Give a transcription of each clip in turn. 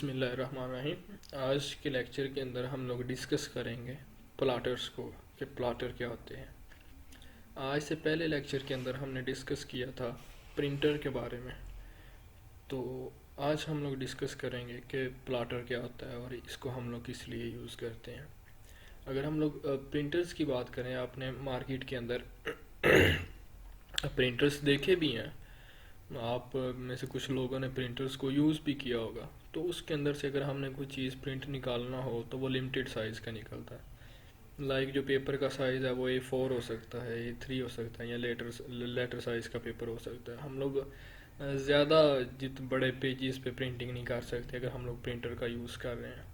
बिस्मिल्लाहिर्रहमानिर्रहीम। आज के लेक्चर के अंदर हम लोग डिस्कस करेंगे प्लाटर्स को कि प्लाटर क्या होते हैं। आज से पहले लेक्चर के अंदर हमने डिस्कस किया था प्रिंटर के बारे में, तो आज हम लोग डिस्कस करेंगे कि प्लाटर क्या होता है और इसको हम लोग किस लिए यूज़ करते हैं। अगर हम लोग प्रिंटर्स की बात करें, आपने मार्केट के अंदर प्रिंटर्स देखे भी हैं, आप में से कुछ लोगों ने प्रिंटर्स को यूज़ भी किया होगा। तो उसके अंदर से अगर हमने कोई चीज़ प्रिंट निकालना हो तो वो लिमिटेड साइज़ का निकलता है। लाइक जो पेपर का साइज़ है वो A4 हो सकता है, A3 हो सकता है, या लेटर साइज़ का पेपर हो सकता है। हम लोग ज़्यादा जित बड़े पेजेस पे प्रिंटिंग नहीं कर सकते अगर हम लोग प्रिंटर का यूज़ कर रहे हैं,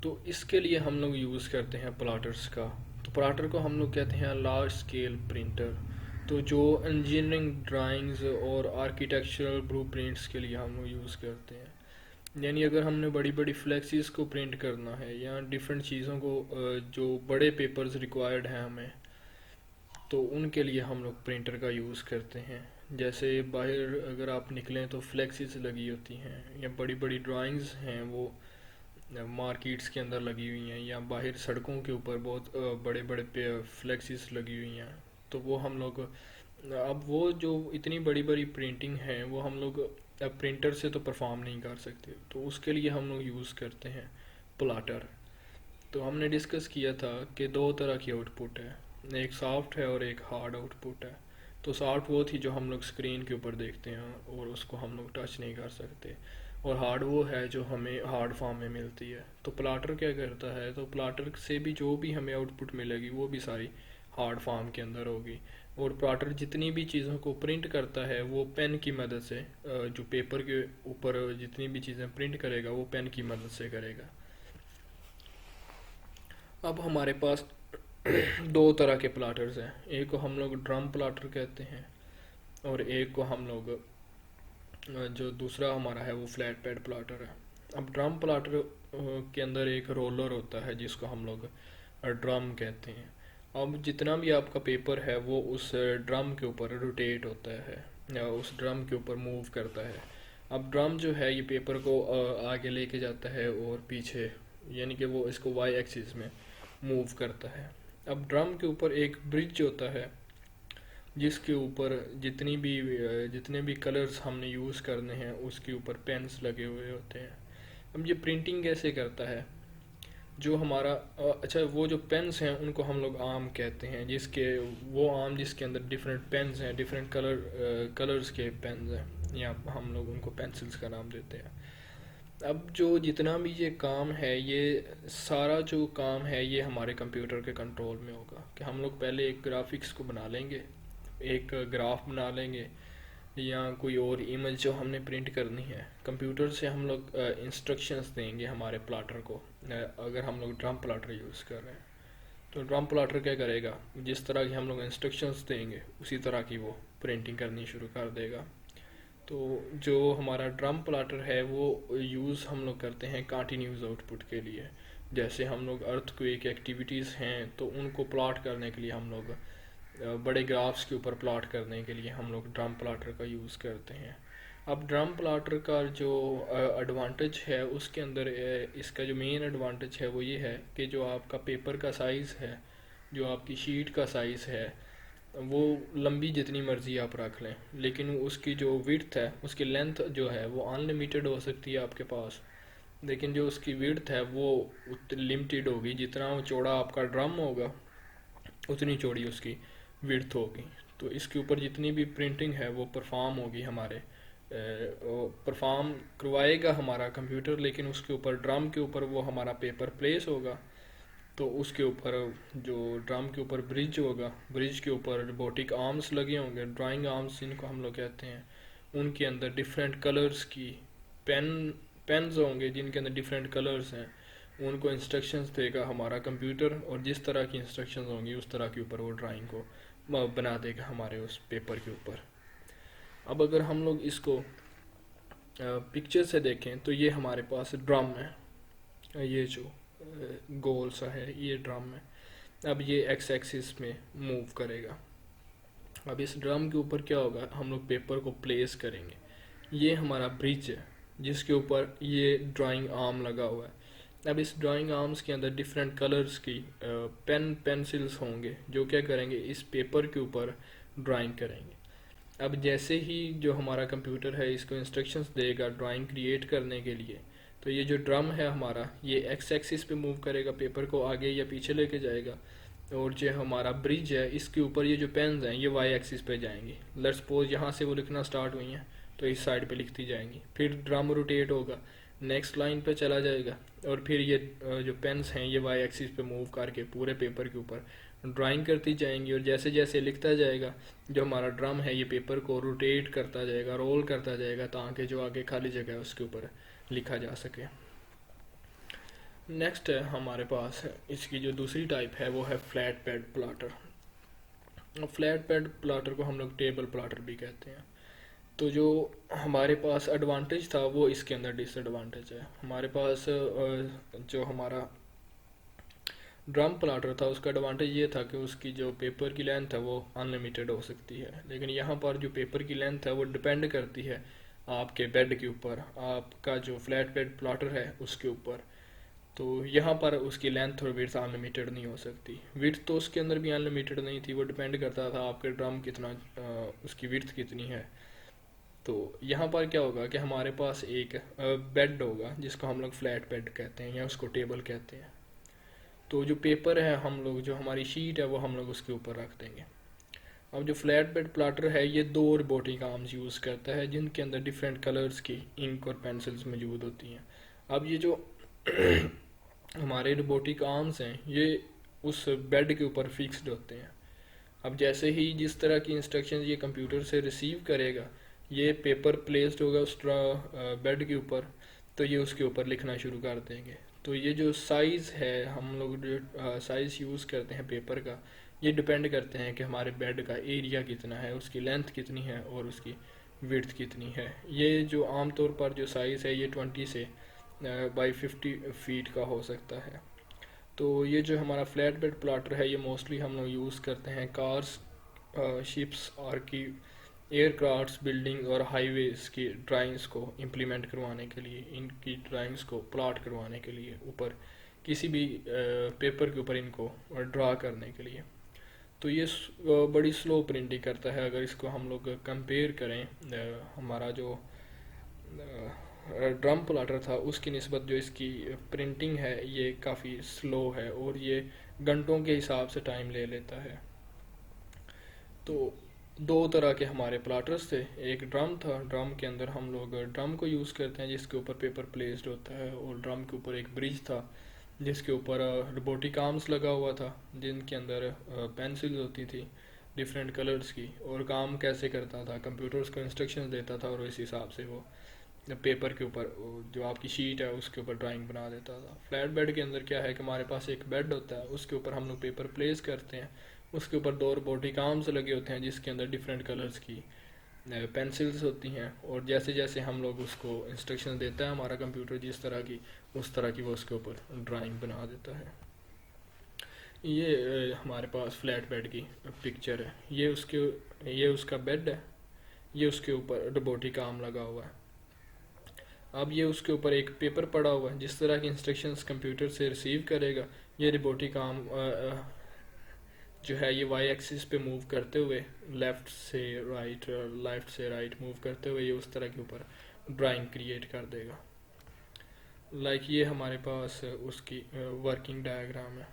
तो इसके लिए हम लोग यूज़ करते हैं प्लाटर्स का। तो प्लाटर को हम लोग कहते हैं लार्ज स्केल प्रिंटर। तो जो इंजीनियरिंग ड्राइंग्स और आर्किटेक्चरल ब्लूप्रिंट्स के लिए हम लोग यूज़ करते हैं, यानी अगर हमने बड़ी बड़ी फ्लेक्सीज को प्रिंट करना है या डिफरेंट चीज़ों को जो बड़े पेपर्स रिक्वायर्ड हैं हमें, तो उनके लिए हम लोग प्रिंटर का यूज़ करते हैं। जैसे बाहर अगर आप निकलें तो फ्लेक्सीज लगी होती हैं, या बड़ी बड़ी ड्राइंग्स हैं वो मार्केट्स के अंदर लगी हुई हैं, या बाहर सड़कों के ऊपर बहुत बड़े बड़े फ्लेक्सीज लगी हुई हैं। तो वो हम लोग अब वो जो इतनी बड़ी बड़ी प्रिंटिंग है वो हम लोग प्रिंटर से तो परफॉर्म नहीं कर सकते, तो उसके लिए हम लोग यूज़ करते हैं प्लाटर। तो हमने डिस्कस किया था कि दो तरह की आउटपुट है, एक सॉफ्ट है और एक हार्ड आउटपुट है। तो सॉफ्ट वो थी जो हम लोग स्क्रीन के ऊपर देखते हैं और उसको हम लोग टच नहीं कर सकते, और हार्ड वो है जो हमें हार्ड फॉर्म में मिलती है। तो प्लाटर क्या करता है, तो प्लाटर से भी जो भी हमें आउटपुट मिलेगी वो भी सारी हार्ड फॉर्म के अंदर होगी। और प्लाटर जितनी भी चीज़ों को प्रिंट करता है वो पेन की मदद से, जो पेपर के ऊपर जितनी भी चीज़ें प्रिंट करेगा वो पेन की मदद से करेगा। अब हमारे पास दो तरह के प्लाटर्स हैं, एक को हम लोग ड्रम प्लाटर कहते हैं और एक को हम लोग जो दूसरा हमारा है वो फ्लैट पैड प्लाटर है। अब ड्रम प्लाटर के अंदर एक रोलर होता है जिसको हम लोग ड्रम कहते हैं। अब जितना भी आपका पेपर है वो उस ड्रम के ऊपर रोटेट होता है या उस ड्रम के ऊपर मूव करता है। अब ड्रम जो है ये पेपर को आगे लेके जाता है और पीछे, यानी कि वो इसको वाई एक्सिस में मूव करता है। अब ड्रम के ऊपर एक ब्रिज होता है जिसके ऊपर जितने भी कलर्स हमने यूज़ करने हैं उसके ऊपर पेन्स लगे हुए होते हैं। अब ये प्रिंटिंग कैसे करता है, जो हमारा अच्छा वो जो पेन्स हैं उनको हम लोग आर्म कहते हैं, जिसके वो आर्म जिसके अंदर डिफरेंट पेन्स हैं, डिफरेंट कलर्स के पेन्स हैं, या हम लोग उनको पेंसिल्स का नाम देते हैं। अब जो जितना भी ये काम है, ये सारा जो काम है ये हमारे कंप्यूटर के कंट्रोल में होगा। कि हम लोग पहले एक ग्राफिक्स को बना लेंगे, एक ग्राफ बना लेंगे, या कोई और इमेज जो हमने प्रिंट करनी है, कंप्यूटर से हम लोग इंस्ट्रक्शंस देंगे हमारे प्लाटर को। अगर हम लोग ड्रम प्लाटर यूज़ कर रहे हैं तो ड्रम प्लाटर क्या करेगा, जिस तरह की हम लोग इंस्ट्रक्शंस देंगे उसी तरह की वो प्रिंटिंग करनी शुरू कर देगा। तो जो हमारा ड्रम प्लाटर है वो यूज़ हम लोग करते हैं कंटिन्यूस आउटपुट के लिए। जैसे हम लोग अर्थक्वेक एक्टिविटीज़ हैं तो उनको प्लॉट करने के लिए हम लोग बड़े ग्राफ्स के ऊपर प्लॉट करने के लिए हम लोग ड्रम प्लाटर का यूज़ करते हैं। अब ड्रम प्लाटर का जो एडवांटेज है उसके अंदर इसका जो मेन एडवांटेज है वो ये है कि जो आपका पेपर का साइज़ है, जो आपकी शीट का साइज़ है, वो लंबी जितनी मर्ज़ी आप रख लें, लेकिन उसकी जो विड्थ है, उसकी लेंथ जो है वो अनलिमिटेड हो सकती है आपके पास, लेकिन जो उसकी विड्थ है वो लिमिटेड होगी। जितना चौड़ा आपका ड्रम होगा उतनी चौड़ी उसकी विड्थ होगी। तो इसके ऊपर जितनी भी प्रिंटिंग है वो परफॉर्म होगी हमारे परफॉर्म करवाएगा हमारा कंप्यूटर, लेकिन उसके ऊपर ड्रम के ऊपर वो हमारा पेपर प्लेस होगा। तो उसके ऊपर जो ड्रम के ऊपर ब्रिज होगा, ब्रिज के ऊपर रोबोटिक आर्म्स लगे होंगे, ड्राइंग आर्म्स जिनको हम लोग कहते हैं, उनके अंदर डिफरेंट कलर्स की पेन्स होंगे जिनके अंदर डिफरेंट कलर्स हैं। उनको इंस्ट्रक्शंस देगा हमारा कंप्यूटर, और जिस तरह की इंस्ट्रक्शंस होंगी उस तरह के ऊपर वो ड्राइंग को बना देगा हमारे उस पेपर के ऊपर। अब अगर हम लोग इसको पिक्चर से देखें तो ये हमारे पास ड्रम है, ये जो गोल सा है ये ड्रम है। अब ये एक्स एक्सिस में मूव करेगा। अब इस ड्रम के ऊपर क्या होगा, हम लोग पेपर को प्लेस करेंगे। ये हमारा ब्रिज है, जिसके ऊपर ये ड्राइंग आर्म लगा हुआ है। अब इस ड्राइंग आर्म्स के अंदर डिफरेंट कलर्स की पेंसिल्स होंगे जो क्या करेंगे, इस पेपर के ऊपर ड्राइंग करेंगे। अब जैसे ही जो हमारा कंप्यूटर है इसको इंस्ट्रक्शंस देगा ड्राइंग क्रिएट करने के लिए, तो ये जो ड्रम है हमारा ये एक्स एक्सिस पे मूव करेगा, पेपर को आगे या पीछे लेके जाएगा। और जो हमारा ब्रिज है इसके ऊपर ये जो पेन्स हैं ये वाई एक्सिस पे जाएंगी। लेट्स सपोज यहाँ से वो लिखना स्टार्ट हुई हैं तो इस साइड पे लिखती जाएंगी, फिर ड्रम रोटेट होगा, नेक्स्ट लाइन पे चला जाएगा, और फिर ये जो पेन्स हैं ये वाई एक्सिस पे मूव करके पूरे पेपर के ऊपर ड्राइंग करती जाएंगी। और जैसे जैसे लिखता जाएगा जो हमारा ड्रम है ये पेपर को रोटेट करता जाएगा, रोल करता जाएगा, ताकि जो आगे खाली जगह है उसके ऊपर लिखा जा सके। नेक्स्ट है हमारे पास इसकी जो दूसरी टाइप है वो है flatbed plotter. Flatbed plotter को हम लोग टेबल प्लाटर भी कहते हैं। तो जो हमारे पास एडवांटेज था वो इसके अंदर डिसएडवांटेज है। हमारे पास जो हमारा ड्रम प्लाटर था उसका एडवांटेज ये था कि उसकी जो पेपर की लेंथ है वो अनलिमिटेड हो सकती है, लेकिन यहाँ पर जो पेपर की लेंथ है वो डिपेंड करती है आपके बेड के ऊपर, आपका जो फ्लैट बेड प्लाटर है उसके ऊपर। तो यहाँ पर उसकी लेंथ और विड्थ अनलिमिटेड नहीं हो सकती। विड्थ तो उसके अंदर भी अनलिमिटेड नहीं थी, वो डिपेंड करता था आपके ड्रम कितना उसकी विड्थ कितनी है। तो यहाँ पर क्या होगा कि हमारे पास एक बेड होगा जिसको हम लोग फ्लैट बेड कहते हैं या उसको टेबल कहते हैं। तो जो पेपर है हम लोग जो हमारी शीट है वो हम लोग उसके ऊपर रख देंगे। अब जो फ्लैट बेड प्लाटर है ये दो रोबोटिक आर्म्स यूज़ करता है जिनके अंदर डिफरेंट कलर्स की इंक और पेंसिल्स मौजूद होती हैं। अब ये जो हमारे रोबोटिक आर्म्स हैं ये उस बेड के ऊपर फिक्स्ड होते हैं। अब जैसे ही जिस तरह की इंस्ट्रक्शंस ये कंप्यूटर से रिसीव करेगा, ये पेपर प्लेस्ड होगा उस बेड के ऊपर, तो ये उसके ऊपर लिखना शुरू कर देंगे। तो ये जो साइज़ है हम लोग जो साइज़ यूज़ करते हैं पेपर का, ये डिपेंड करते हैं कि हमारे बेड का एरिया कितना है, उसकी लेंथ कितनी है और उसकी विड्थ कितनी है। ये जो आमतौर पर जो साइज़ है ये 20 से बाई 50 फीट का हो सकता है। तो ये जो हमारा फ्लैट बेड प्लाटर है ये मोस्टली हम लोग यूज़ करते हैं कार्स, शिप्स और की एयरक्राफ्ट्स, बिल्डिंग और हाईवेज की ड्राइंग्स को इम्प्लीमेंट करवाने के लिए, इनकी ड्राइंग्स को प्लॉट करवाने के लिए, ऊपर किसी भी पेपर के ऊपर इनको ड्रा करने के लिए। तो ये बड़ी स्लो प्रिंटिंग करता है। अगर इसको हम लोग कंपेयर करें हमारा जो ड्रम प्लाटर था उसकी निस्बत जो इसकी प्रिंटिंग है ये काफ़ी स्लो है और ये घंटों के हिसाब से टाइम ले लेता है। तो दो तरह के हमारे प्लाटर्स थे, एक ड्रम था, ड्रम के अंदर हम लोग ड्रम को यूज़ करते हैं जिसके ऊपर पेपर प्लेस्ड होता है, और ड्रम के ऊपर एक ब्रिज था जिसके ऊपर रोबोटिक आर्म्स लगा हुआ था जिनके अंदर पेंसिल्स होती थी डिफरेंट कलर्स की, और काम कैसे करता था, कंप्यूटर उसको इंस्ट्रक्शंस देता था और इस हिसाब से वो पेपर के ऊपर जो आपकी शीट है उसके ऊपर ड्राइंग बना देता था। फ्लैट बेड के अंदर क्या है कि हमारे पास एक बेड होता है, उसके ऊपर हम लोग पेपर प्लेस करते हैं, उसके ऊपर दो रोबोटिक आर्म्स लगे होते हैं जिसके अंदर डिफरेंट कलर्स की पेंसिल्स होती हैं, और जैसे जैसे हम लोग उसको इंस्ट्रक्शन देता है हमारा कंप्यूटर जिस तरह की, उस तरह की वो उसके ऊपर ड्राइंग बना देता है। ये हमारे पास फ्लैट बेड की पिक्चर है, ये उसका बेड है, ये उसके ऊपर रोबोटिक आर्म लगा हुआ है। अब ये उसके ऊपर एक पेपर पड़ा हुआ है, जिस तरह की इंस्ट्रक्शंस कंप्यूटर से रिसीव करेगा ये रोबोटिक आर्म जो है ये वाई एक्सिस पे मूव करते हुए लेफ़्ट से राइट मूव करते हुए ये उस तरह के ऊपर ड्राइंग क्रिएट कर देगा। लाइक ये हमारे पास उसकी वर्किंग डायग्राम है।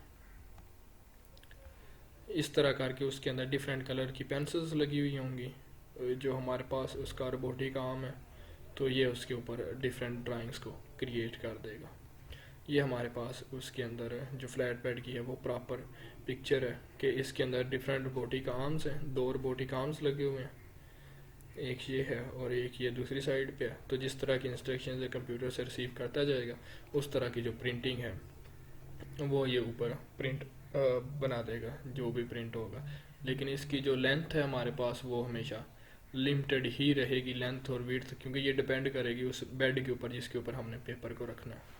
इस तरह करके उसके अंदर डिफरेंट कलर की पेंसिल्स लगी हुई होंगी, जो हमारे पास उसका रोबोटिक आर्म है, तो ये उसके ऊपर डिफरेंट ड्राइंग्स को क्रिएट कर देगा। ये हमारे पास उसके अंदर जो फ्लैट बेड की है वो प्रॉपर पिक्चर है कि इसके अंदर डिफरेंट रोबोटिक आर्म्स हैं, दो रोबोटिक आर्म्स लगे हुए हैं, एक ये है और एक ये दूसरी साइड पे है। तो जिस तरह की इंस्ट्रक्शंस कंप्यूटर से रिसीव करता जाएगा उस तरह की जो प्रिंटिंग है वो ये ऊपर प्रिंट बना देगा जो भी प्रिंट होगा। लेकिन इसकी जो लेंथ है हमारे पास वो हमेशा लिमिटेड ही रहेगी, लेंथ और विड्थ, क्योंकि ये डिपेंड करेगी उस बेड के ऊपर जिसके ऊपर हमने पेपर को रखना है।